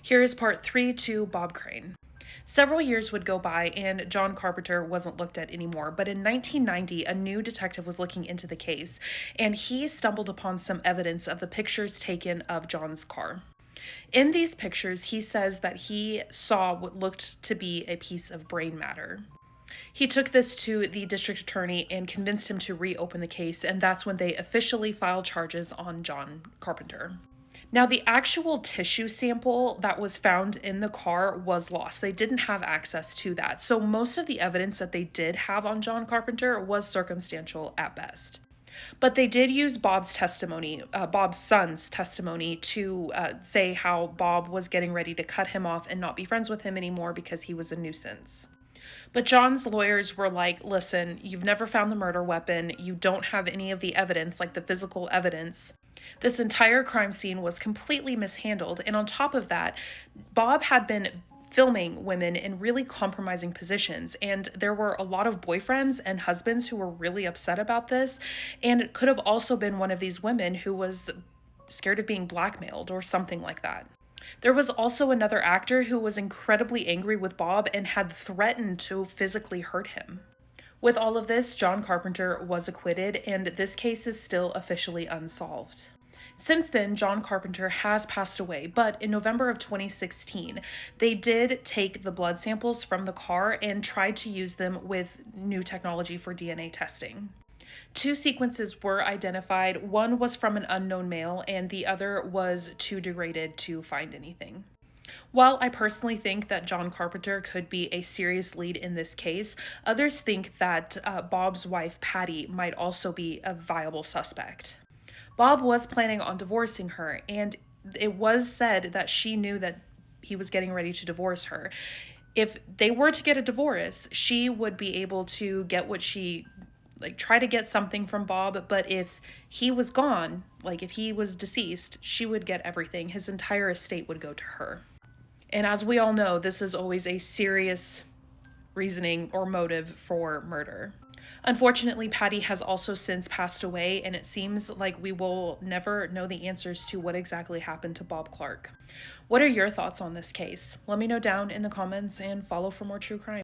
Here is part 3 to Bob Crane. Several years would go by and John Carpenter wasn't looked at anymore, but in 1990, a new detective was looking into the case, and he stumbled upon some evidence of the pictures taken of John's car. In these pictures, he says that he saw what looked to be a piece of brain matter. He took this to the district attorney and convinced him to reopen the case, and that's when they officially filed charges on John Carpenter. Now, the actual tissue sample that was found in the car was lost. They didn't have access to that. So most of the evidence that they did have on John Carpenter was circumstantial at best. But they did use Bob's testimony, Bob's son's testimony, to say how Bob was getting ready to cut him off and not be friends with him anymore because he was a nuisance. But John's lawyers were like, listen, you've never found the murder weapon. You don't have any of the evidence, like the physical evidence. This entire crime scene was completely mishandled. And on top of that, Bob had been filming women in really compromising positions. And there were a lot of boyfriends and husbands who were really upset about this. And it could have also been one of these women who was scared of being blackmailed or something like that. There was also another actor who was incredibly angry with Bob and had threatened to physically hurt him. With all of this, John Carpenter was acquitted, and this case is still officially unsolved. Since then, John Carpenter has passed away, but in November of 2016, they did take the blood samples from the car and tried to use them with new technology for DNA testing. 2 sequences were identified. One was from an unknown male, and the other was too degraded to find anything. While I personally think that John Carpenter could be a serious lead in this case, others think that Bob's wife, Patty, might also be a viable suspect. Bob was planning on divorcing her, and it was said that she knew that he was getting ready to divorce her. If they were to get a divorce, she would be able to get what she try to get something from Bob, but if he was gone, if he was deceased, she would get everything. His entire estate would go to her. And as we all know, this is always a serious reasoning or motive for murder. Unfortunately, Patty has also since passed away, and it seems like we will never know the answers to what exactly happened to Bob Clark. What are your thoughts on this case? Let me know down in the comments and follow for more true crime.